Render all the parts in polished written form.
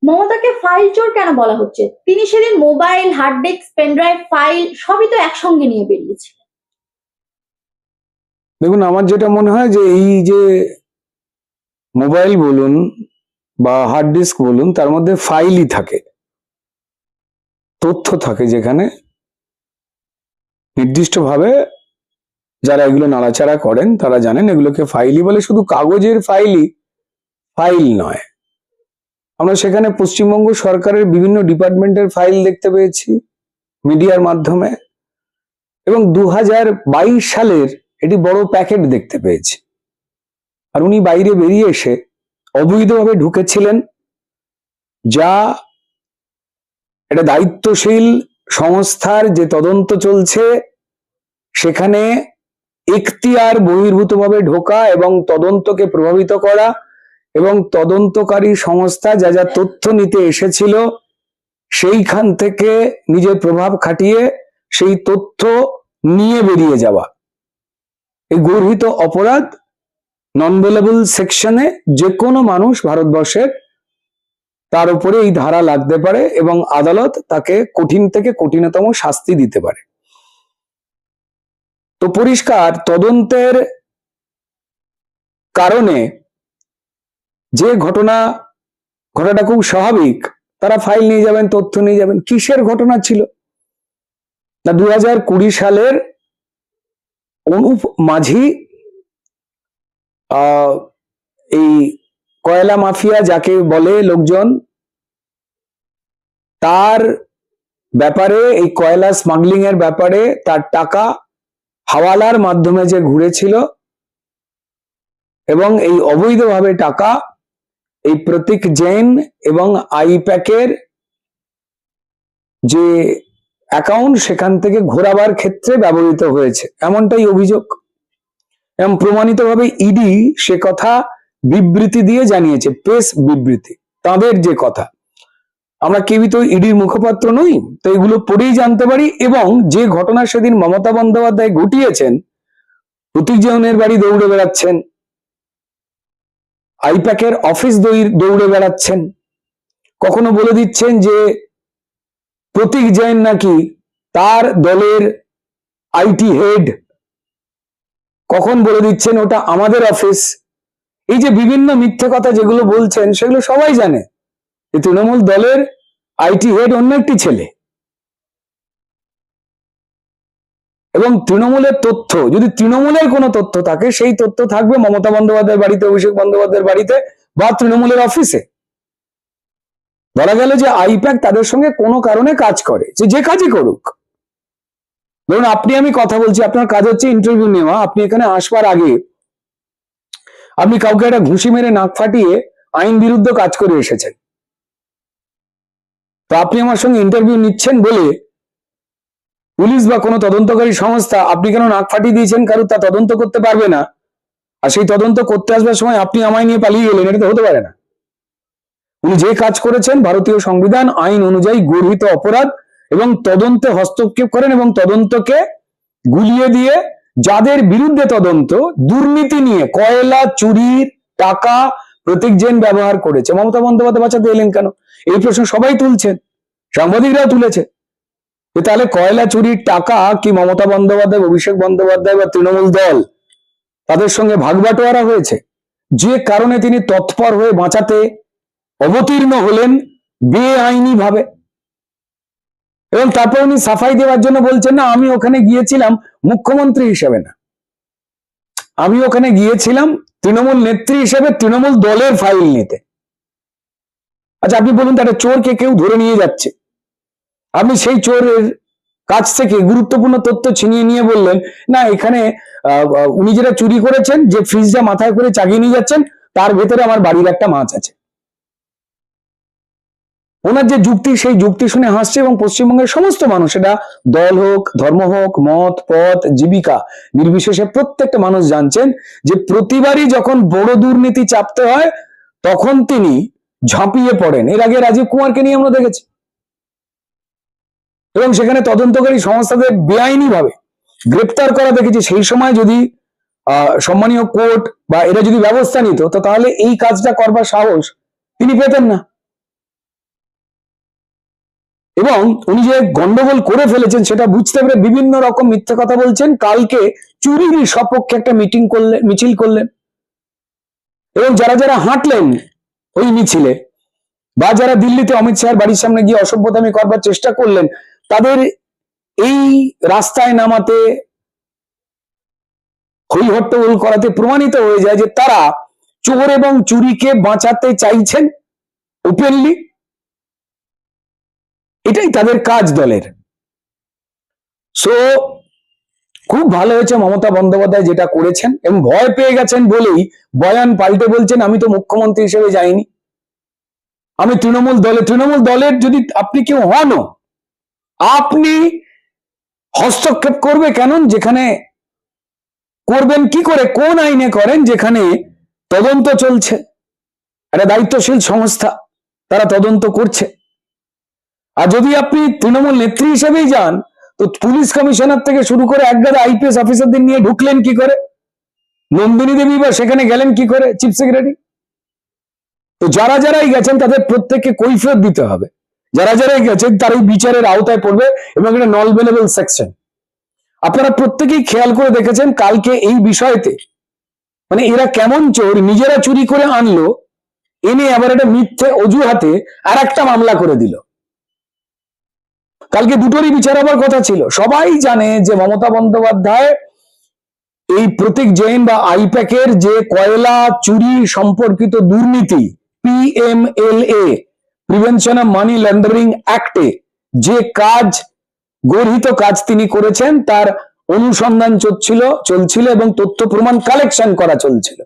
মমতাকে ফাইল চোর কেন বলা হচ্ছে? তিনি সেদিন mobile, hard disk, pen drive, file সবই তো একসঙ্গে নিয়ে বেরিয়েছিলেন। দেখুন, আমার যেটা মনে হয় যে এই যে মোবাইল বলুন বা হার্ড ডিস্ক বলুন, তার মধ্যে ফাইলই থাকে, তথ্য থাকে, যেখানে নির্দিষ্টভাবে যারা এগুলো নাড়াচাড়া করেন তারা জানেন এগুলোকে ফাইলই বলে। শুধু কাগজের ফাইলই ফাইল নয়, আমরা সেখানে পশ্চিমবঙ্গ সরকারের বিভিন্ন ডিপার্টমেন্টের ফাইল দেখতে পেয়েছি মিডিয়ার মাধ্যমে, এবং 2022 সালের এটি বড় প্যাকেট দেখতে পেয়েছি। আর উনি বাইরে বেরিয়ে এসে অবৈধভাবে ঢুকেছিলেন, যা একটা দায়িত্বশীল সংস্থার যে তদন্ত চলছে সেখানে এখতিয়ার বহির্ভূতভাবে ঢোকা এবং তদন্তকে প্রভাবিত করা, এবং তদন্তকারী সংস্থা যা যা তথ্য নিতে এসেছিল সেইখান থেকে নিজের প্রভাব খাটিয়ে সেই তথ্য নিয়ে বেরিয়ে যাওয়া, এই গর্হিত অপরাধ নন বেলেবল সেকশনে যে কোনো মানুষ ভারতবর্ষের তার উপরে এই ধারা লাগতে পারে এবং আদালত তাকে কঠিন থেকে কঠিনতম শাস্তি দিতে পারে। তো পরিষ্কার তদন্তের কারণে যে ঘটনাটা খুব স্বাভাবিক, তারা ফাইল নিয়ে যাবেন, তথ্য নিয়ে যাবেন। কিসের ঘটনা ছিল না, 2020 সালের অনুপ মাঝি এই কয়লা মাফিয়া যাকে বলে লোকজন, তার ব্যাপারে, এই কয়লা স্মাগলিং এর ব্যাপারে তার টাকা হাওয়ালার মাধ্যমে যে ঘুরেছিল এবং এই অবৈধভাবে টাকা এই প্রতীক জৈন এবং আইপ্যাকের যে অ্যাকাউন্ট সেখান থেকে ঘোরাবার ক্ষেত্রে ব্যবহৃত হয়েছে, এমনটাই অভিযোগ। এবং প্রমাণিতভাবে ইডি সে কথা বিবৃতি দিয়ে জানিয়েছে, প্রেস বিবৃতি, তাদের যে কথা। আমরা কেউই তো ইডির মুখপাত্র নই, তো এগুলো পড়েই জানতে পারি। এবং যে ঘটনা সেদিন মমতা বন্দ্যোপাধ্যায় ঘটিয়েছেন, প্রতীক জৈনের বাড়ি দৌড়ে বেড়াচ্ছেন, আইপ্যাকের অফিস দৌড়ে বেড়াচ্ছেন, কখনো বলে দিচ্ছেন যে প্রতীক জৈন নাকি তার দলের আইটি হেড, কখন বলে দিচ্ছেন ওটা আমাদের অফিস। এই যে বিভিন্ন মিথ্যে কথা যেগুলো বলছেন, সেগুলো সবাই জানে যে তৃণমূল দলের আইটি হেড অন্য একটি ছেলে। এবং তৃণমূলের তথ্য, যদি তৃণমূলের কোনো তথ্য থাকে, সেই তথ্য থাকবে মমতা বন্দ্যোপাধ্যায়ের বাড়িতে, অভিষেক বন্দ্যোপাধ্যায়ের বাড়িতে বা তৃণমূলের অফিসে। ধরা গেল যে আইপ্যাক তাদের সঙ্গে কোনো কারণে কাজ করে, যে কাজই করুক। ধরুন আপনি আমি কথা বলছি, আপনার কাজ হচ্ছে ইন্টারভিউ নেওয়া, আপনি এখানে আসবার আগে আপনি কাউকে একটা ঘুষি মেরে নাক ফাটিয়ে আইন বিরুদ্ধ কাজ করে এসেছেন। তো আপনি আমার সঙ্গে ইন্টারভিউ নিচ্ছেন বলে পুলিশ বা কোনো তদন্তকারী সংস্থা আপনি কেন নাক ফাটিয়ে দিয়েছেন কারণ তা তদন্ত করতে পারবে না, আর সেই তদন্ত করতে আসবার সময় আপনি আমায় নিয়ে পালিয়ে গেলেন, এটা তো হতে পারে না। উনি যে কাজ করেছেন ভারতীয় সংবিধান আইন অনুযায়ী গর্হিত অপরাধ, এবং তদন্তে হস্তক্ষেপ করেন এবং তদন্তকে গুলিয়ে দিয়ে যাদের বিরুদ্ধে তদন্ত দুর্নীতি নিয়ে কয়লা চুরির টাকা প্রতীক জৈন ব্যবহার করেছে, মমতা বন্দ্যোপাধ্যায় বাঁচাতে এলেন কেন? এই প্রশ্ন সবাই তুলছেন, সাংবাদিকরাও তুলেছে। তাহলে কয়লা চুরির টাকা কি মমতা বন্দ্যোপাধ্যায়, অভিষেক বন্দ্যোপাধ্যায় বা তৃণমূল দল তাদের সঙ্গে ভাগবাটোয়ারা হয়েছে? যে কারণে তিনি তৎপর হয়ে বাঁচাতে অবতীর্ণ হলেন বেআইনি ভাবে, এবং তারপর উনি সাফাই দেওয়ার জন্য বলছেন না আমি ওখানে গিয়েছিলাম মুখ্যমন্ত্রী হিসেবে, না আমি ওখানে গিয়েছিলাম তৃণমূল নেত্রী হিসেবে তৃণমূল দলের ফাইল নিতে। আচ্ছা আপনি বলুন, একটা চোরকে কেউ ধরে নিয়ে যাচ্ছে, আপনি সেই চোরের কাছ থেকে গুরুত্বপূর্ণ তথ্য ছিনিয়ে নিয়ে বললেন না এখানে উনি যেটা চুরি করেছেন, যে ফ্রিজটা মাথায় করে চাগিয়ে নিয়ে যাচ্ছেন, তার ভেতরে আমার বাড়ির একটা মাছ আছে। ওনার যে যুক্তি, সেই যুক্তি শুনে হাসছে এবং পশ্চিমবঙ্গের সমস্ত মানুষ, এটা দল হোক, ধর্ম হোক, মত পথ জীবিকা নির্বিশেষে প্রত্যেকটা মানুষ জানছেন যে প্রতিবারই যখন বড় দুর্নীতি চাপতে হয় তখন তিনি ঝাঁপিয়ে পড়েন। এর আগে রাজীব কুমারকে নিয়ে আমরা দেখেছি, এবং সেখানে তদন্তকারী সংস্থাদের বেআইনি ভাবে গ্রেপ্তার করা দেখেছি। সেই সময় যদি সম্মানীয় কোর্ট বা এরা যদি ব্যবস্থা নিত, তো তাহলে এই কাজটা করবার সাহস তিনি পেতেন না। এবং উনি যে গন্ডগোল করে ফেলেছেন সেটা বুঝতে পেরে বিভিন্ন রকম মিথ্যে কথা বলছেন। কালকে চুরির সপক্ষে একটা মিছিল করলেন, এবং যারা যারা হাঁটলেন ওই মিছিলে, বা যারা দিল্লিতে অমিত শাহের বাড়ির সামনে গিয়ে অসভ্যতামি করবার চেষ্টা করলেন, তাদের এই রাস্তায় নামাতে, হই হট্টগোল করাতে প্রমাণিত হয়ে যায় যে তারা চোর এবং চুরিকে বাঁচাতে চাইছেন ওপেনলি। এটাই তাদের কাজ দলের। সো খুব ভালো হয়েছে মমতা বন্দ্যোপাধ্যায় যেটা করেছেন, এবং ভয় পেয়ে গেছেন বলেই বয়ান পাল্টে বলছেন আমি তো মুখ্যমন্ত্রী হিসেবে যাইনি, আমি তৃণমূল দলের যদি আপনি কেউ হন, আপনি হস্তক্ষেপ করবে কেন? যেখানে করবেন কি করে, কোন আইনে করেন যেখানে তদন্ত চলছে, একটা দায়িত্বশীল সংস্থা তারা তদন্ত করছে। আর যদি আপনি তৃণমূল নেত্রী হিসেবেই যান, তো পুলিশ কমিশনার থেকে শুরু করে একগাদা আইপিএস অফিসারদের নিয়ে ঢুকলেন কি করে? নন্দিনী দেবী বা সেখানে গেলেন কি করে চিফ সেক্রেটারি? তো যারা যারাই গেছেন তাদের প্রত্যেককে কৈফিয়ত দিতে হবে। যারা যারাই গেছেন তার এই বিচারের আওতায় পড়বে, এবং এটা নন বেলেবল সেকশন। আপনারা প্রত্যেকেই খেয়াল করে দেখেছেন কালকে এই বিষয়তে, মানে এরা কেমন চোর, নিজেরা চুরি করে আনলো, এনে আবার একটা মিথ্যে অজুহাতে আর একটা মামলা করে দিল। কালকে দুটোরই বিচার হবার কথা ছিল। সবাই জানে যে মমতা বন্দ্যোপাধ্যায় এই প্রতীক জৈন বা আইপ্যাকের যে কয়লা চুরি সম্পর্কিত দুর্নীতি, PMLA, prevention of money laundering অ্যাক্টে যে কাজ, গর্হিত কাজ তিনি করেছেন, তার অনুসন্ধান চলছিল এবং তথ্য প্রমাণ কালেকশন করা চলছিল।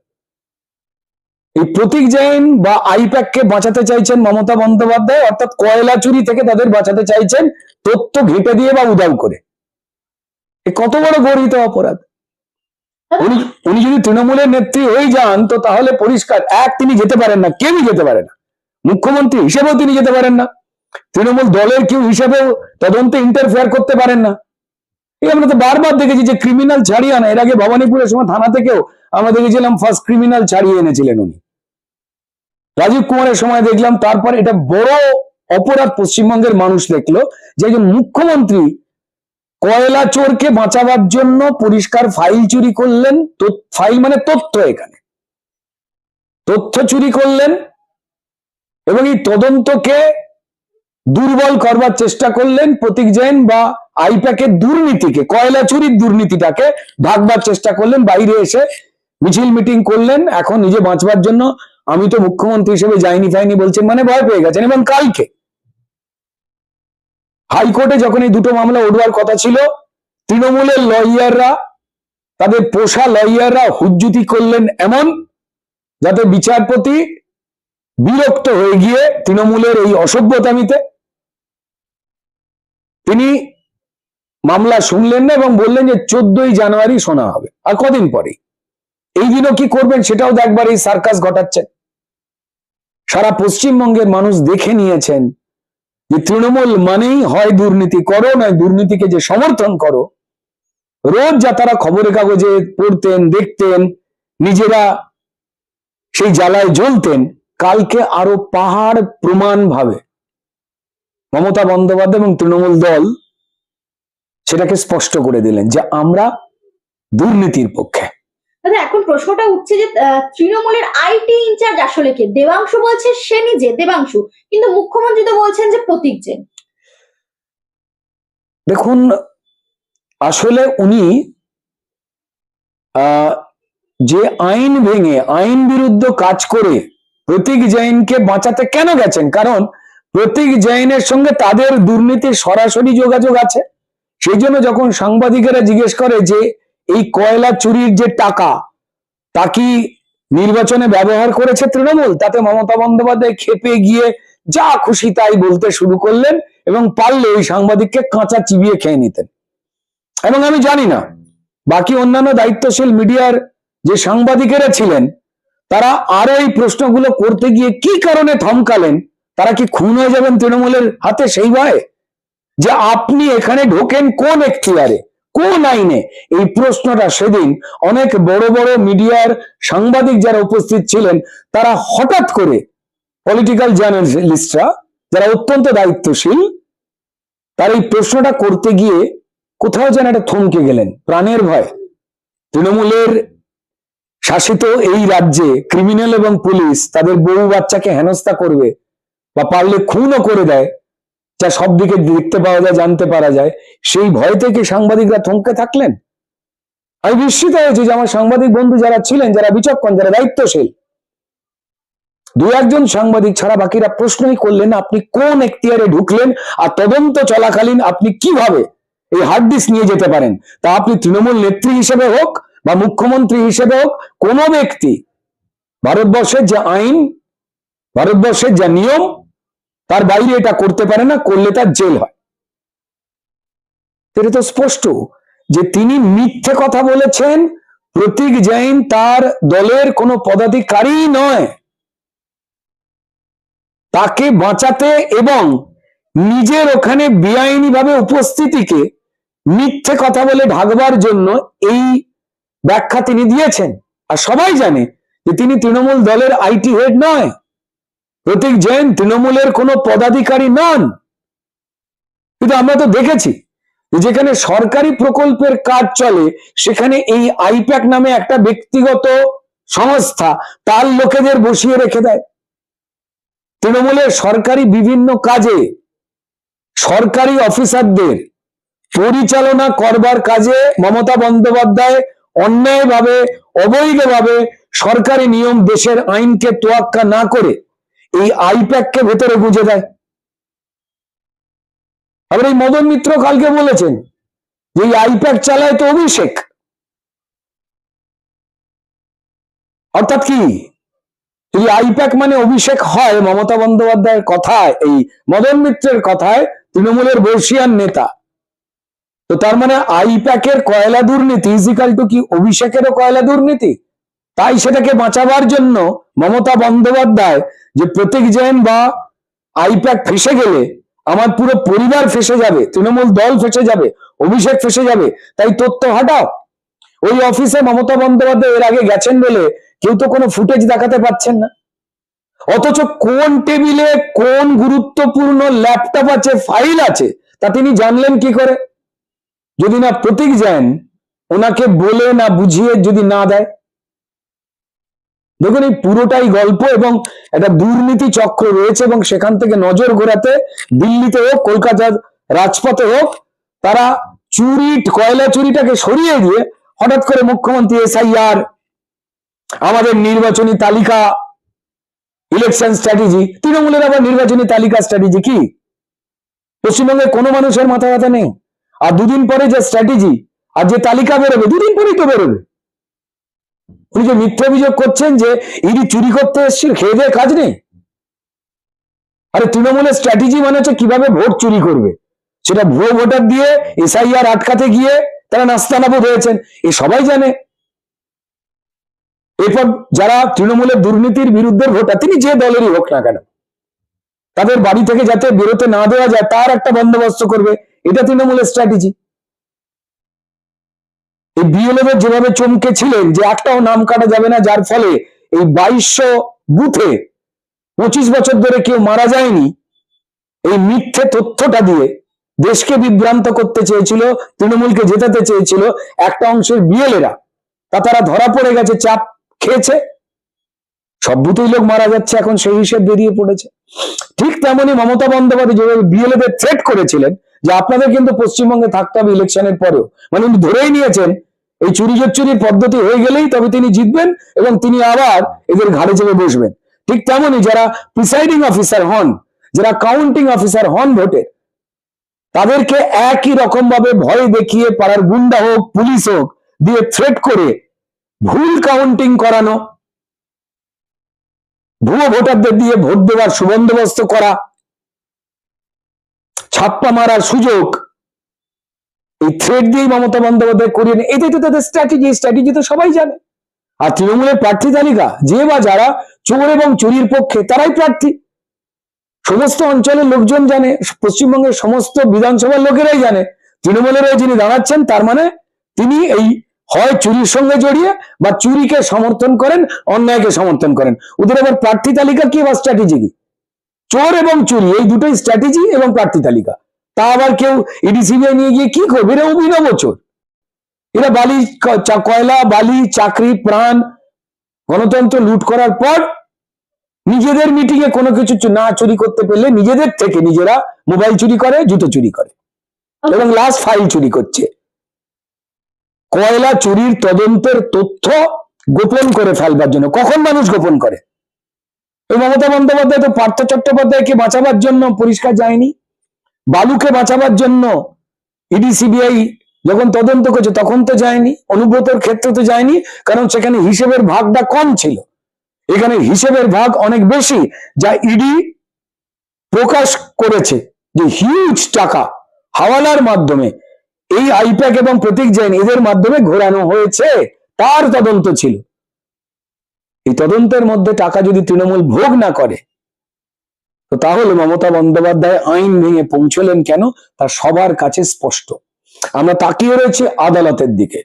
এই প্রতীক জৈন বা আইপ্যাককে বাঁচাতে চাইছেন মমতা বন্দ্যোপাধ্যায়, অর্থাৎ কয়লা চুরি থেকে তাদের বাঁচাতে চাইছেন তথ্য ঘেঁটে দিয়ে বা উধাও করে। কত বড় গর্হিত অপরাধ! উনি যদি তৃণমূলের নেত্রী হয়ে যান, তো তাহলে পরিষ্কার তিনি যেতে পারেন না, কেউই যেতে পারে না। মুখ্যমন্ত্রী হিসেবেও তিনি যেতে পারেন না, তৃণমূল দলের কেউ হিসেবেও তদন্তে ইন্টারফেয়ার করতে পারেন না। আমরা তো বারবার দেখেছি যে ক্রিমিনাল ছাড়িয়ে আনা। এর আগে ভবানীপুরের সময় থানা থেকেও আমরা দেখেছিলাম ফার্স্ট ক্রিমিনাল ছাড়িয়ে এনেছিলেন উনি। রাজীব কুমারের সময় দেখলাম। তারপর এটা বড় অপরাধ পশ্চিমবঙ্গের মানুষ দেখলো যে একজন মুখ্যমন্ত্রী কয়লা চোরকে বাঁচাবার জন্য পরিষ্কার ফাইল চুরি করলেন। ফাইল মানে তথ্য, এখানে তথ্য চুরি করলেন, এবং এই তদন্তকে দুর্বল করবার চেষ্টা করলেন। প্রতীক জৈন বা আইপ্যাকের দুর্নীতিকে, কয়লা চুরির দুর্নীতিটাকে ঢাকবার চেষ্টা করলেন। বাইরে এসে মিছিল মিটিং করলেন। এখন নিজে বাঁচবার জন্য আমি তো মুখ্যমন্ত্রী হিসেবে যাইনি ফাইনি বলছেন, মানে ভয় পেয়ে গেছেন। এবং কালকে হাইকোর্টে যখন এই দুটো মামলা উঠবার কথা ছিল, তৃণমূলের লয়াররা, তাদের পোষা লয়াররা হুজ্জুতি করলেন এমন, যাতে বিচারপতি বিরক্ত হয়ে গিয়ে তৃণমূলের এই অসভ্যতামিতে তিনি মামলা শুনলেন না এবং বললেন যে 14ই জানুয়ারি শোনা হবে। আর কদিন পরে এই দিনও কি করবেন সেটাও দেখবার এই সার্কাস ঘটাচ্ছেন। সারা পশ্চিমবঙ্গের মানুষ দেখে নিয়েছেন যে তৃণমূল মানেই হয় দুর্নীতি করো, নয় দুর্নীতিকে যে সমর্থন করো। রোজ যা তারা খবরের কাগজে পড়তেন, দেখতেন, নিজেরা সেই জ্বালায় জ্বলতেন, কালকে আরো পাহাড় প্রমাণ ভাবে মমতা বন্দ্যোপাধ্যায় এবং তৃণমূল দল সেটাকে স্পষ্ট করে দিলেন যে আমরা দুর্নীতির পক্ষে। দাদা, এখন প্রশ্নটা উঠছে যে তৃণমূলের আইটি ইনচার্জ আসলে কে? দেবাংশু বলছে সে নিজে দেবাংশু, কিন্তু মুখ্যমন্ত্রী তো বলছেন যে প্রতীক জৈন। দেখুন, আসলে উনি যে আইন ভেঙে, আইন বিরুদ্ধ কাজ করে প্রতীক জৈনকে বাঁচাতে কেন গেছেন? কারণ প্রতীক জৈনের সঙ্গে তাদের দুর্নীতির সরাসরি যোগাযোগ আছে। সেই জন্য যখন সাংবাদিকেরা জিজ্ঞেস করে যে এই কয়লা চুরির যে টাকা, তা কি নির্বাচনে ব্যবহার করেছে তৃণমূল, তাতে মমতা বন্দ্যোপাধ্যায় খেপে গিয়ে যা খুশি তাই বলতে শুরু করলেন, এবং পারলে ওই সাংবাদিককে কাঁচা চিবিয়ে খেয়ে নিতেন। এবং আমি জানি না বাকি অন্যান্য দায়িত্বশীল মিডিয়ার যে সাংবাদিকেরা ছিলেন, তারা আরো এই প্রশ্নগুলো করতে গিয়ে কি কারণে থমকালেন। তারা কি খুন হয়ে যাবেন তৃণমূলের হাতে সেই ভয়ে? যে আপনি এখানে ঢোকেন কোন এখতিয়ারে, কোন আইনে? এই প্রশ্নটা সেদিন অনেক বড় বড় মিডিয়ার সাংবাদিক যারা উপস্থিত ছিলেন, তারা হঠাৎ করে, পলিটিক্যাল জার্নালিস্টরা যারা অত্যন্ত দায়িত্বশীল, তার এই প্রশ্নটা করতে গিয়ে কোথাও যেন একটা থমকে গেলেন, প্রাণের ভয়। তৃণমূলের শাসিত এই রাজ্যে ক্রিমিনাল এবং পুলিশ তাদের বউ বাচ্চাকে হেনস্থা করবে বা পারলে খুনও করে দেয়, যা সব দিকে দেখতে পাওয়া যায়, জানতে পারা যায়, সেই ভয় থেকে সাংবাদিকরা থমকে থাকলেন। আমি বিস্মিত হয়েছি যে আমার সাংবাদিক বন্ধু যারা ছিলেন, যারা বিচক্ষণ, যারা দায়িত্বশীল, দু একজন সাংবাদিক ছাড়া বাকিরা প্রশ্নই করলেন না আপনি কোন এখতিয়ারে ঢুকলেন আর তদন্ত চলাকালীন আপনি কিভাবে এই হার্ড ডিস্ক নিয়ে যেতে পারেন। তা আপনি তৃণমূল নেত্রী হিসেবে হোক বা মুখ্যমন্ত্রী হিসেবে হোক, কোন ব্যক্তি ভারতবর্ষের যে আইন, ভারতবর্ষের যা নিয়ম, তার বাইরে এটা করতে পারে না, করলে তার জেল হয়। এটা তো স্পষ্ট যে তিনি মিথ্যে কথা বলেছেন। প্রতীক জৈন তার দলের কোনো পদাধিকারী নয়। তাকে বাঁচাতে এবং নিজের ওখানে বেআইনি ভাবে উপস্থিতিকে মিথ্যে কথা বলে ঢাকবার জন্য এই ব্যাখ্যা তিনি দিয়েছেন। আর সবাই জানে যে তিনি তৃণমূল দলের আইটি হেড নয়। প্রতীক জৈন তৃণমূলের কোনো পদাধিকারী নন। কিন্তু আমরা তো দেখেছি যেখানে সরকারি প্রকল্পের কাজ চলে সেখানে এই আইপ্যাক নামে একটা ব্যক্তিগত সংস্থা তার লোকেদের বসিয়ে রেখে দেয়। তৃণমূলের সরকারি বিভিন্ন কাজে সরকারি অফিসারদের পরিচালনা করবার কাজে মমতা বন্দ্যোপাধ্যায় অন্যায়ভাবে, অবৈধভাবে সরকারি নিয়ম, দেশের আইনকে তোয়াক্কা না করে এই আইপ্যাককে ভেতরে গুঁজে দেয়। আবার এই মদন মিত্র কালকে বলেছেন যে এই আইপ্যাক চালায় তো অভিষেক। অর্থাৎ কি, যদি আইপ্যাক মানে অভিষেক হয় মমতা বন্দ্যোপাধ্যায়ের কথায়, এই মদন মিত্রের কথায়, তৃণমূলের বর্ষিয়ান নেতা, তো তার মানে আইপ্যাকের কয়লা দুর্নীতি ইজিক্যাল টু কি অভিষেকেরও কয়লা দুর্নীতি। তাই সেটাকে বাঁচাবার জন্য মমতা বন্দ্যোপাধ্যায় যে প্রতীক জৈন বা আইপ্যাক ফেসে গেলে আমার পুরো পরিবার ফেসে যাবে, তৃণমূল দল ফেসে যাবে, অভিষেক ফেসে যাবে, তাই তথ্য হাঁটাও। ওই অফিসে মমতা বন্দ্যোপাধ্যায় এর আগে গেছেন বলে কেউ তো কোনো ফুটেজ দেখাতে পাচ্ছেন না। অথচ কোন টেবিলে কোন গুরুত্বপূর্ণ ল্যাপটপ আছে, ফাইল আছে, তা তিনি জানলেন কি করে? যদি না প্রতীক জৈন ওনাকে বলে না বুঝিয়ে যদি না দেয়। দেখুন এই পুরোটাই গল্প এবং একটা দুর্নীতি চক্র রয়েছে এবং সেখান থেকে নজর ঘোরাতে দিল্লিতে হোক, কলকাতার রাজপথে হোক, তারা কয়লা চুরিটাকে সরিয়ে দিয়ে হঠাৎ করে মুখ্যমন্ত্রী এসআইআর, আমাদের নির্বাচনী তালিকা, ইলেকশন স্ট্র্যাটেজি। তৃণমূলের আবার নির্বাচনী তালিকা স্ট্র্যাটেজি কি? পশ্চিমবঙ্গে কোনো মানুষের মাথা ব্যথা নেই। আর দুদিন পরে যে স্ট্র্যাটেজি আর যে তালিকা বেরোবে, দুদিন পরেই তো বেরোবে। উনি যে মিথ্যে অভিযোগ করছেন যে ইডি চুরি করতে এসেছিল, খেয়ে দিয়ে কাজ নেই। আরে তৃণমূলের স্ট্র্যাটেজি মানে হচ্ছে কিভাবে ভোট চুরি করবে, সেটা ভুয়ো ভোটার দিয়ে এসআইআর আটকাতে গিয়ে তারা নাস্তানাবুদ হয়েছেন, এ সবাই জানে। এরপর যারা তৃণমূলের দুর্নীতির বিরুদ্ধে ভোটার, তিনি যে দলেরই হোক না কেন, তাদের বাড়ি থেকে যাতে বেরোতে না দেওয়া যায় তার একটা বন্দোবস্ত করবে, এটা তৃণমূলের স্ট্র্যাটেজি। এই বিএলওদের যেভাবে চমকে ছিলেন যে একটাও নাম কাটা যাবে না, যার ফলে এই 2200 বুথে 25 বছর ধরে কেউ মারা যায়নি, এই মিথ্যে তথ্যটা দিয়ে দেশকে বিভ্রান্ত করতে চেয়েছিল, তৃণমূলকে জেতাতে চেয়েছিল একটা অংশের বিএলএরা, তা তারা ধরা পড়ে গেছে, চাপ খেয়েছে, সব বুথেই লোক মারা যাচ্ছে, এখন সেই হিসেব বেরিয়ে পড়েছে। ঠিক তেমনি মমতা বন্দ্যোপাধ্যায় যেভাবে বিএলএদের থ্রেট করেছিলেন যে আপনাদের কিন্তু পশ্চিমবঙ্গে থাকতে হবে ইলেকশনের পরেও, মানে উনি ধরেই নিয়েছেন এই চুরির পদ্ধতি হয়ে গেলেই তবে তিনি জিতবেন এবং তিনি আবার এদের ঘাড়ে চেপে বসবেন। ঠিক তেমনি যারা প্রিসাইডিং অফিসার হন, যারা কাউন্টিং অফিসার হন ভোটে, তাদেরকে একই রকম ভাবে ভয় দেখিয়ে পাড়ার গুন্ডা হোক, পুলিশ হোক, দিয়ে থ্রেট করে ভুল কাউন্টিং করানো, ভুয়ো ভোটারদের দিয়ে ভোট দেওয়ার সুবন্দোবস্ত করা, ছাপ্পা মারার সুযোগ, এই থ্রেট দিয়েই মমতা বন্দ্যোপাধ্যায় করিয়ে নেয়। এটাই তো তাদের স্ট্র্যাটেজি তো সবাই জানে। আর তৃণমূলের প্রার্থী তালিকা, যে বা যারা চোর এবং চুরির পক্ষে তারাই প্রার্থী, সমস্ত অঞ্চলের লোকজন জানে, পশ্চিমবঙ্গের সমস্ত বিধানসভার লোকেরাই জানে তৃণমূলের যিনি দাঁড়াচ্ছেন তার মানে তিনি এই হয় চুরির সঙ্গে জড়িয়ে বা চুরিকে সমর্থন করেন, অন্যায়কে সমর্থন করেন। ওদের আবার প্রার্থী তালিকা কি বা স্ট্র্যাটেজি কি? চোর এবং চুরি এই দুটোই স্ট্র্যাটেজি এবং প্রার্থী তালিকা। তা আবার কেউ ইডি সিবিআই নিয়ে গিয়ে কি করবে? এরা অভিনব চোর। এরা বালি, কয়লা, বালি, চাকরি, প্রাণ, গণতন্ত্র লুট করার পর নিজেদের মিটিং এ কোনো কিছু না চুরি করতে পেলে নিজেদের থেকে নিজেরা মোবাইল চুরি করে, জুতো চুরি করে এবং লাস্ট ফাইল চুরি করছে। কয়লা চুরির তদন্তের তথ্য গোপন করে ফেলবার জন্য। কখন মানুষ গোপন করে? ওই মমতা বন্দ্যোপাধ্যায় তো পার্থ চট্টোপাধ্যায়কে বাঁচাবার জন্য পরিষ্কার যায়নি, বালুকে বাঁচাবার জন্য ইডি সিবিআই যখন তদন্ত করছে তখন তো যায়নি, অনুব্রতর ক্ষেত্রে তো যায়নি, কারণ সেখানে হিসেবের ভাগটা কম ছিল। এখানে হিসেবের ভাগ অনেক বেশি, যা ইডি প্রকাশ করেছে যে হিউজ টাকা হাওয়ালার মাধ্যমে এই আইপ্যাক এবং প্রতীক জৈন এদের মাধ্যমে ঘোরানো হয়েছে, তার তদন্ত ছিল। এই তদন্তের মধ্যে টাকা যদি তৃণমূল ভোগ না করে, তো তাহলে মমতা বন্দ্যোপাধ্যায় আইন ভেঙে পৌঁছলেন কেন, তা সবার কাছে স্পষ্ট। আমরা তাকিয়ে রয়েছি আদালতের দিকে।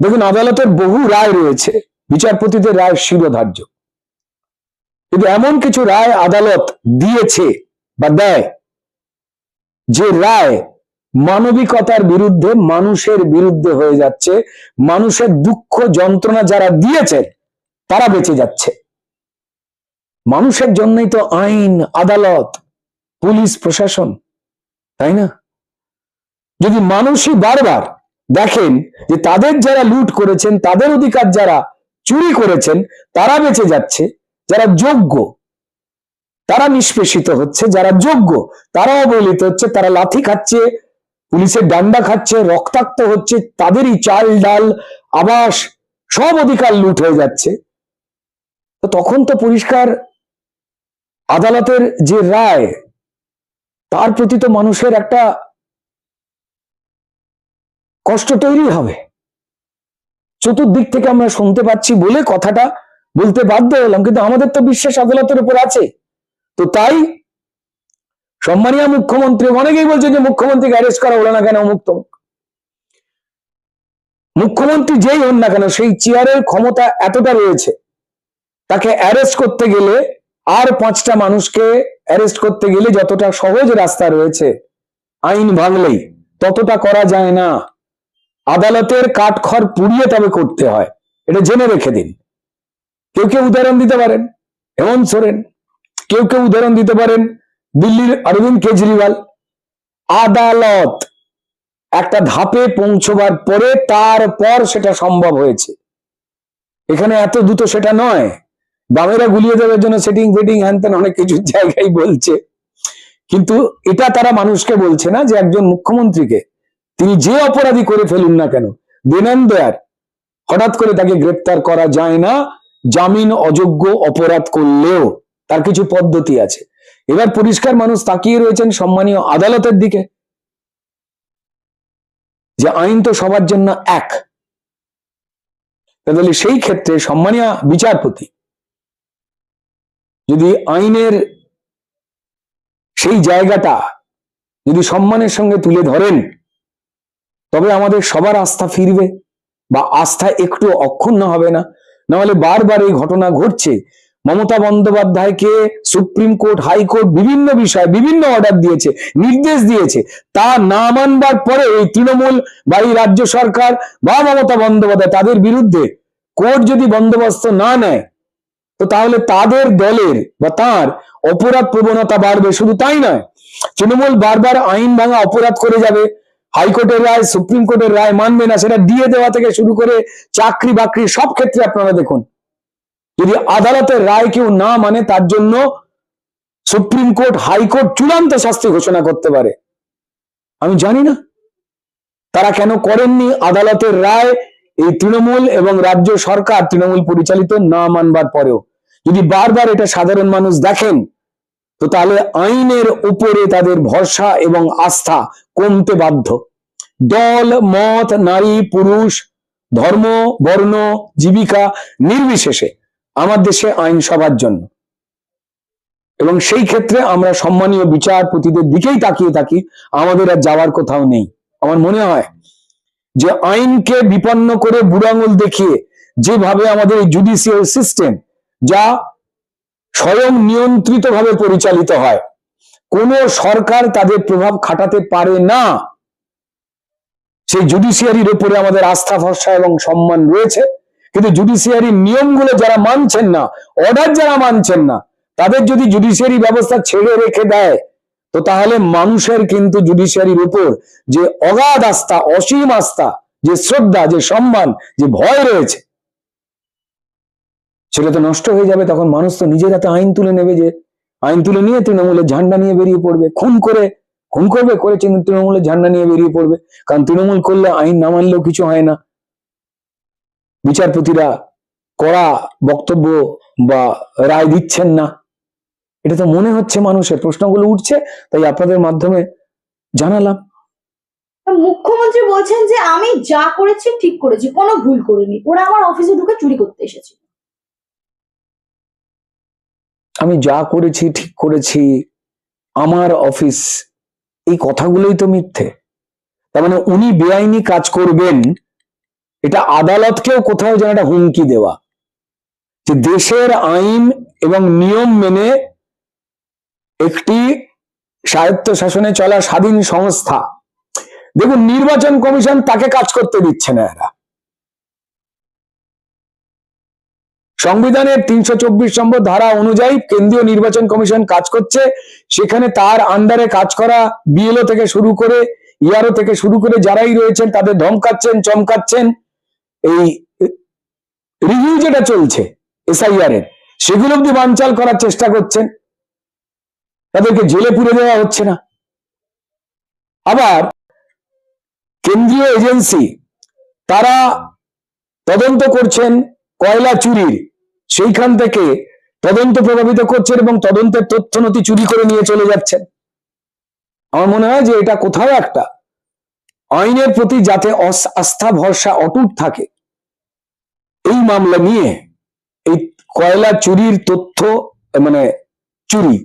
দেখুন, আদালতের বহু রায় রয়েছে, বিচারপতিদের রায় শিরোধার্য, কিন্তু এমন কিছু রায় আদালত দিয়েছে বা দেয় যে রায় মানবিকতার বিরুদ্ধে, মানুষের বিরুদ্ধে হয়ে যাচ্ছে। মানুষের দুঃখ যন্ত্রণা যারা দিয়েছে তারা বেঁচে যাচ্ছে। মানুষের জন্যই তো আইন, আদালত, পুলিশ, প্রশাসন, তাই না? যদি মানুষই বারবার দেখেন যে তাদের যারা লুট করেছেন, তাদের অধিকার যারা চুরি করেছেন তারা বেঁচে যাচ্ছে, যারা যোগ্য তারা নিষ্পেষিত হচ্ছে, যারা যোগ্য তারা অবহেলিত হচ্ছে, তারা লাথি খাচ্ছে, পুলিশের ডান্ডা খাচ্ছে, রক্তাক্ত হচ্ছে, তাদেরই চাল ডাল আবাস সব অধিকার লুট হয়ে যাচ্ছে, তো তখন তো পরিষ্কার আদালতের যে রায় তার প্রতি তো মানুষের একটা কষ্ট তৈরি হবে। চতুর্দিক থেকে আমরা শুনতে পাচ্ছি বলে কথাটা বলতে বাধ্য হলাম, কিন্তু আমাদের তো বিশ্বাস আদালতের উপর আছে। তো তাই সম্মানীয় মুখ্যমন্ত্রী, অনেকেই বলছে যে মুখ্যমন্ত্রীকে অ্যারেস্ট করা হলো না কেন, মুক্ত মুখ্যমন্ত্রী যেই হন না কেন, সেই চেয়ারের ক্ষমতা এতটা রয়েছে, তাকে অ্যারেস্ট করতে গেলে আর 5টা মানুষকে অ্যারেস্ট করতে গেলে যতটা সহজ রাস্তা রয়েছে আইন ভাঙলেই, ততটা করা যায় না। আদালতের কাঠখড় পুড়িয়ে তবে করতে হয়, এটা জেনে রেখে দিন। কেউ কেউ উদাহরণ দিতে পারেন হেমন্ত সোরেন, কেউ কেউ উদাহরণ দিতে পারেন দিল্লির অরবিন্দ কেজরিওয়াল। আদালত একটা ধাপে পৌঁছবার পরে তারপর সেটা সম্ভব হয়েছে। এখানে এত দ্রুত সেটা নয়। বামেরা গুলিয়ে দেওয়ার জন্য সেটিং ফেটিং হ্যান ত্যান অনেক কিছু জায়গায় বলছে, কিন্তু এটা তারা মানুষকে বলছে না যে একজন মুখ্যমন্ত্রীকে তিনি যে অপরাধী করে ফেলুন না কেন, দেন দেয়ার হঠাৎ করে তাকে গ্রেপ্তার করা যায় না। জামিন অযোগ্য অপরাধ করলেও তার কিছু পদ্ধতি আছে। এবার পরিষ্কার মানুষ তাকিয়ে রয়েছেন সম্মানীয় আদালতের দিকে, যে আইন তো সবার জন্য এক। তাহলে সেই ক্ষেত্রে সম্মানীয় বিচারপতি যদি আইনের সেই জায়গাটা যদি সম্মানের সঙ্গে তুলে ধরেন, তবে আমাদের সবার আস্থা ফিরবে বা আস্থা একটু অক্ষুণ্ণ হবে না। নাহলে বারবার এই ঘটনা ঘটছে। মমতা বন্দ্যোপাধ্যায়কে সুপ্রিম কোর্ট, হাইকোর্ট বিভিন্ন বিষয়ে বিভিন্ন অর্ডার দিয়েছে, নির্দেশ দিয়েছে, তা না মানবার পরে এই তৃণমূল বা এই রাজ্য সরকার বা মমতা বন্দ্যোপাধ্যায় তাদের বিরুদ্ধে কোর্ট যদি বন্দোবস্ত না নেয়, তো তাহলে তাদের দলের বা তার অপরাধ প্রবণতা বাড়বে। শুধু তাই নয়, তৃণমূল বারবার আইন ভাঙা অপরাধ করে যাবে, হাইকোর্টের রায়, সুপ্রিম কোর্টের রায় মানবে না, সেটা দিয়ে দেওয়া থেকে শুরু করে চাকরি বাকরি সব ক্ষেত্রে আপনারা দেখুন, যদি আদালতের রায় কেউ না মানে তার জন্য সুপ্রিম কোর্ট, হাইকোর্ট চূড়ান্ত শাস্তি ঘোষণা করতে পারে। আমি জানি না তারা কেন করেননি আদালতের রায় এই তৃণমূল এবং রাজ্য সরকার তৃণমূল পরিচালিত না মানবার পরেও। যদি বারবার এটা সাধারণ মানুষ দেখেন, তো তাহলে আইনের উপরে তাদের ভরসা এবং আস্থা কমতে বাধ্য। দল মত, নারী পুরুষ, ধর্ম, বর্ণ, জীবিকা নির্বিশেষে আমার দেশে আইন সবার জন্য, এবং সেই ক্ষেত্রে আমরা সম্মানীয় বিচারপতিদের দিকেই তাকিয়ে থাকি, আমাদের আর যাওয়ার কোথাও নেই। আমার মনে হয় যে আইনকে বিপন্ন করে বুড়ো আঙুল দেখিয়ে যেভাবে আমাদের এই জুডিশিয়াল সিস্টেম, যা স্বয়ং নিয়ন্ত্রিত ভাবে পরিচালিত হয়, কোন সরকার তাদের প্রভাব খাটাতে পারে না। সেই জুডিশিয়ারির উপরে আমাদের আস্থা ভরসা এবং সম্মান রয়েছে, কিন্তু জুডিশিয়ারির নিয়মগুলো যারা মানছেন না, অর্ডার যারা মানছেন না, তাদের যদি জুডিশিয়ারি ব্যবস্থা ছেড়ে রেখে দেয়, তো তাহলে মানুষের কিন্তু জুডিশিয়ারির উপর যে অগাধ আস্থা, অসীম আস্থা, যে শ্রদ্ধা, যে সম্মান, যে ভয় রয়েছে, সেটা তো নষ্ট হয়ে যাবে। তখন মানুষ তো নিজের হাতে আইন তুলে নেবে, যে আইন তুলে নিয়ে তৃণমূলের ঝান্ডা নিয়ে বেরিয়ে পড়বে, খুন করবে তৃণমূলের ঝান্ডা নিয়ে বেরিয়ে পড়বে। কারণ তৃণমূল করলে আইন না মানলেও কিছু হয় না, বিচারপতিরা কড়া বক্তব্য বা রায় দিচ্ছেন না, এটা তো মনে হচ্ছে মানুষের। প্রশ্নগুলো উঠছে, তাই আপনাদের মাধ্যমে জানালাম। মুখ্যমন্ত্রী বলছেন যে আমি যা করেছি ঠিক করেছি, কোনো ভুল করিনি, ওরা আমার অফিসে ঢুকে চুরি করতে এসেছে। আমি যা করেছি ঠিক করেছি, আমার অফিস, এই কথাগুলোই তো মিথ্যে। তার মানে উনি বেআইনি কাজ করবেন, এটা আদালতকেও কোথাও যেন একটা হুমকি দেওয়া, যে দেশের আইন এবং নিয়ম মেনে একটি স্বায়ত্ত শাসনে চলা স্বাধীন সংস্থা, দেখুন নির্বাচন কমিশন তাকে কাজ করতে দিচ্ছে না। এরা সংবিধানের 324 নম্বর ধারা অনুযায়ী কেন্দ্রীয় নির্বাচন কমিশন কাজ করছে, সেখানে তার আন্ডারে কাজ করা বিএলও থেকে শুরু করে ইয়ারও থেকে শুরু করে যারাই রয়েছেন তাদের ধমকাচ্ছেন, চমকাচ্ছেন। এই রিভিউ যেটা চলছে এসআইআর এর, সেগুলো অব্দি বানচাল করার চেষ্টা করছেন, তাদেরকে জেলে পুরে দেওয়া হচ্ছে না। আবার কেন্দ্রীয় এজেন্সি তারা তদন্ত করছেন কয়লা চুরির, সেইখান থেকে তদন্ত প্রভাবিত করছেন এবং তদন্তের তথ্য নথি চুরি করে নিয়ে চলে যাচ্ছেন। আমার মনে হয় যে এটা কোথাও একটা আইনের প্রতি যাতে আস্থা ভরসা অটুট থাকে, এই মামলা নিয়ে এই কয়লা চুরির তথ্য মানে চুরি,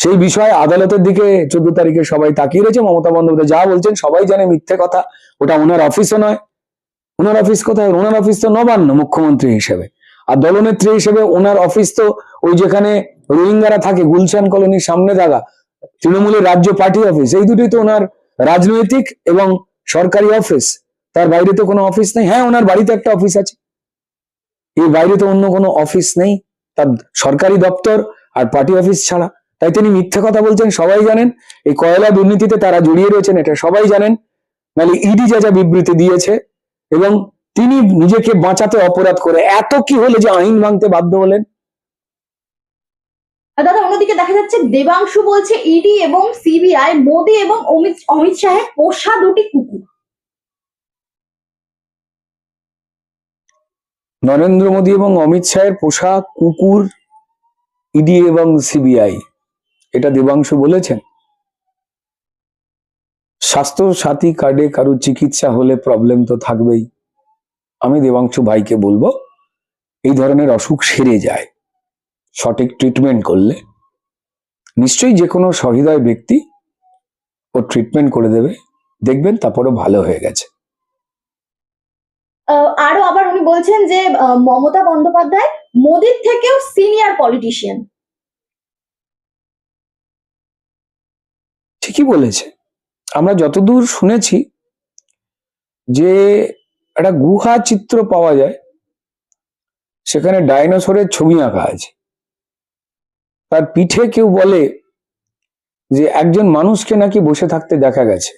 সেই বিষয়ে আদালতের দিকে 14 তারিখে সবাই তাকিয়ে রয়েছে। মমতা বন্দ্যোপাধ্যায় যা বলছেন সবাই জানে মিথ্যে কথা, ওটা ওনার অফিসও নয়। ওনার অফিস কোথায়? ওনার অফিস তো নবান্ন, মুখ্যমন্ত্রী হিসেবে, আর দলনেত্রী হিসেবে ওনার অফিস তো ওই যেখানে রোহিঙ্গারা থাকে গুলশান কলোনির সামনে থাকা তৃণমূলের রাজ্য পার্টি অফিস, এই দুটোই তো ওনার রাজনৈতিক এবং সরকারি অফিস। তার বাইরে তো কোনো অফিস নেই। হ্যাঁ, ওনার বাড়িতে একটা অফিস আছে, এই বাইরে তো অন্য কোনো অফিস নেই, তার সরকারি দপ্তর আর পার্টি অফিস ছাড়া। তাই তিনি মিথ্যে কথা বলছেন, সবাই জানেন। এই কয়লা দুর্নীতিতে তারা জড়িয়ে রয়েছেন, এটা সবাই জানেন। নাহলে ইডি যা যা বিবৃতি দিয়েছে, এবং তিনি নিজেকে বাঁচাতে অপরাধ করে এত কি হলে যে আইন ভাঙতে বাধ্য হলেন। দাদা, অন্যদিকে দেখা যাচ্ছে দেবাংশু বলছে ইডি এবং সিবিআই মোদি এবং অমিত শাহের পোষা দুটি কুকুর। নরেন্দ্র মোদী এবং অমিত শাহের পোষা কুকুর ইডি এবং সিবিআই, এটা দেবাংশু বলেছেন? স্বাস্থ্য সাথী কার্ডে কারো চিকিৎসা হলে প্রবলেম তো থাকবেই। আমি দেবাংশু ভাইকে বলবো, এই ধরনের অসুখ সেরে যায় সঠিক ট্রিটমেন্ট করলে। নিশ্চয়ই যে কোনো সহৃদয় ব্যক্তি ও ট্রিটমেন্ট করে দেবে, দেখবেন তারপরে ভালো হয়ে গেছে। আরো আবার উনি বলছেন যে মমতা বন্দ্যোপাধ্যায় মোদির থেকেও সিনিয়র পলিটিশিয়ান। ঠিকই বলেছে। আমরা যতদূর শুনেছি যে একটা গুহা চিত্র পাওয়া যায়, সেখানে ডাইনোসরের ছবি আঁকা আছে, তার পিঠে কেউ বলে যে একজন মানুষকে নাকি বসে থাকতে দেখা গেছে,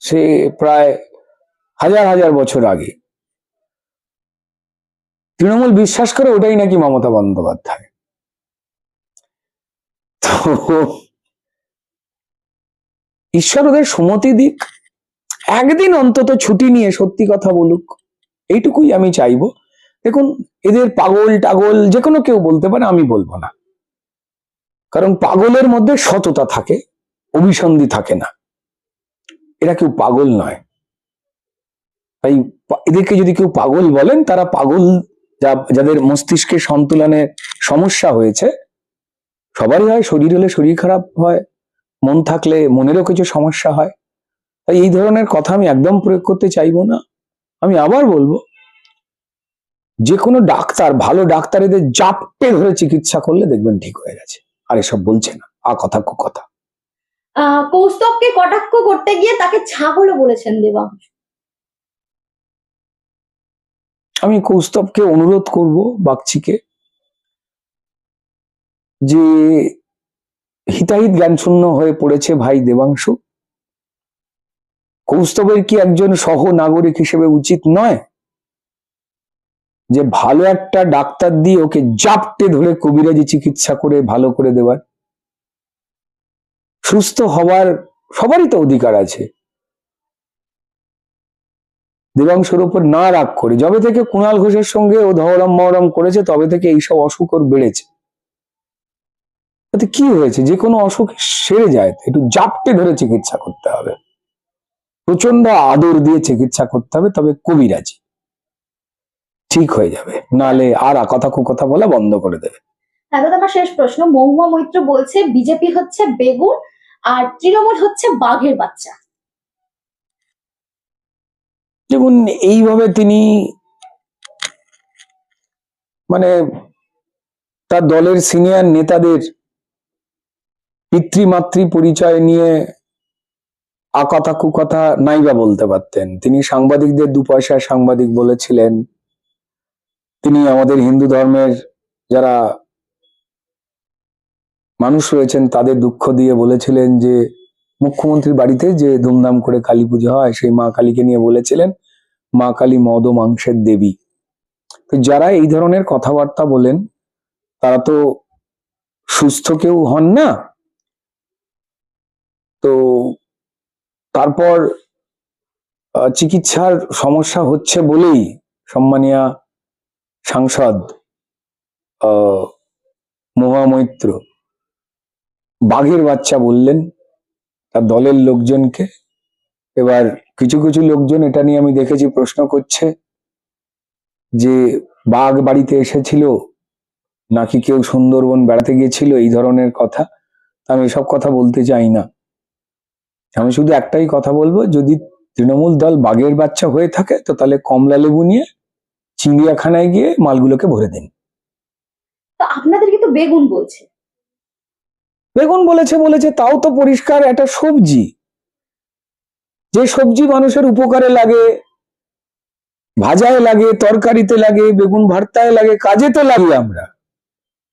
সে প্রায় হাজার হাজার বছর আগে। তৃণমূল বিশ্বাস করে ওটাই নাকি মমতা বন্দ্যোপাধ্যায়। তো ঈশ্বর ওদের সুমতি দিক, একদিন অন্তত ছুটি নিয়ে সত্যি কথা বলুক, এইটুকুই আমি চাইবো। দেখুন, এদের পাগল টাগল যে কোনো কেউ বলতে পারে, আমি বলবো না, কারণ পাগলের মধ্যে সততা থাকে, অভিসন্ধি থাকে না। এরা কেউ পাগল নয়। তাই এদেরকে যদি কেউ পাগল বলেন, তারা পাগল যাদের মস্তিষ্কে সন্তুলনের সমস্যা হয়েছে। সবারই হয়, শরীর হলে শরীর খারাপ হয়, মন থাকলে মনেরও কিছু সমস্যা হয়। তাই এই ধরনের কথা আমি একদম প্রয়োগ করতে চাইবো না। আমি আবার বলবো, যে কোনো ডাক্তার, ভালো ডাক্তার এদের জাপটে ধরে চিকিৎসা করলে দেখবেন ঠিক হয়ে গেছে। আর এসব বলছে না, কথা কথা। কৌস্তবকে কটাক্ষ করতে গিয়ে তাকে ছাগলও বলেছেন দেবাংশু। আমি কৌস্তবকে অনুরোধ করব, বাগচিকে, যে হিতাহিত জ্ঞান শূন্য হয়ে পড়েছে ভাই দেবাংশু। কৌস্তবের কি একজন সহ নাগরিক হিসেবে উচিত নয় যে ভালো একটা ডাক্তার দিয়ে ওকে জাপটে ধরে কবিরাজি চিকিৎসা করে ভালো করে দেওয়ার? সুস্থ হওয়ার সবারই তো অধিকার আছে। দেবাংশুর উপর না রাগ করে, যবে থেকে কুণাল ঘোষের সঙ্গে ও ধরম মহরম করেছে তবে থেকে এইসব অসুখ ওর বেড়েছে। তাতে কি হয়েছে? যে কোনো অসুখ সেরে যায়, একটু জাপটে ধরে চিকিৎসা করতে হবে, প্রচন্ড আদর দিয়ে চিকিৎসা করতে হবে, তবে কবিরাজি ঠিক হয়ে যাবে। নালে আর কথা বলা বন্ধ করে দেবে। দাদা, আমার শেষ প্রশ্ন। মহুয়া মৈত্র বলছে বিজেপি হচ্ছে বেগুন আর তৃণমূল হচ্ছে বাঘের বাচ্চা। দেখুন, এইভাবে তিনি মানে তার দলের সিনিয়র নেতাদের পিতৃমাতৃ পরিচয় নিয়ে আকথা কুকথা নাইবা বলতে পারতেন। তিনি সাংবাদিকদের দু পয়সার সাংবাদিক বলেছিলেন। তিনি আমাদের হিন্দু ধর্মের যারা মানুষ রয়েছেন তাদের দুঃখ দিয়ে বলেছিলেন যে মুখ্যমন্ত্রীর বাড়িতে যে ধুমধাম করে কালী পুজো হয় সেই মা কালীকে নিয়ে বলেছিলেন মা কালী মদ ও মাংসের দেবী। তো যারা এই ধরনের কথাবার্তা বলেন তারা তো সুস্থ কেউ হন না। তো তারপর চিকিৎসার সমস্যা হচ্ছে বলেই সম্মানীয় সাংসদ মহুয়া মৈত্র বাঘের বাচ্চা বললেন তার দলের লোকজনকে। এবার কিছু কিছু লোকজন এটা নিয়ে আমি দেখেছি প্রশ্ন করছে যে বাঘ বাড়িতে এসেছিল নাকি কেউ সুন্দরবন বেড়াতে গিয়েছিল, এই ধরনের কথা। আমি এসব কথা বলতে চাই না। আমি শুধু একটাই কথা বলবো, যদি তৃণমূল দল বাঘের বাচ্চা হয়ে থাকে তো তাহলে কমলা লেবু নিয়ে চিড়িয়াখানায় গিয়ে মালগুলোকে ভরে দিন। তো আপনাদের কিন্তু বেগুন বলছে। বেগুন বলেছে তাও তো পরিষ্কার একটা সবজি। যে সবজি মানুষের উপকারে লাগে, ভাজায় লাগে, তরকারিতে লাগে, বেগুন ভর্তায় লাগে, কাজে তো লাগে। আমরা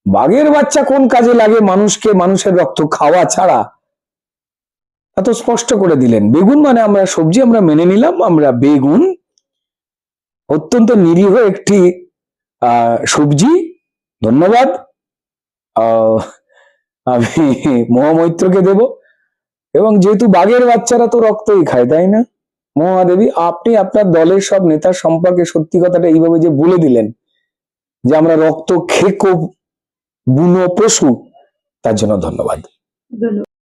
বাঘের বাচ্চা কোন কাজে লাগে মানুষকে, মানুষের রক্ত খাওয়া ছাড়া? এত স্পষ্ট করে দিলেন। বেগুন মানে আমরা সবজি, আমরা মেনে নিলাম, আমরা বেগুন অত্যন্ত নিরীহ একটি সবজি। ধন্যবাদ। আমি মহামৈত্রকে দেব। এবং যেহেতু বাঘের বাচ্চারা তো রক্তই খায়, তাই না? মহাদেবী, আপনি আপনার দলের সব নেতার সম্পর্কে সত্যি কথাটা এইভাবে যে বলে দিলেন যে আমরা রক্ত খেকো বুনো পশু, তার জন্য ধন্যবাদ।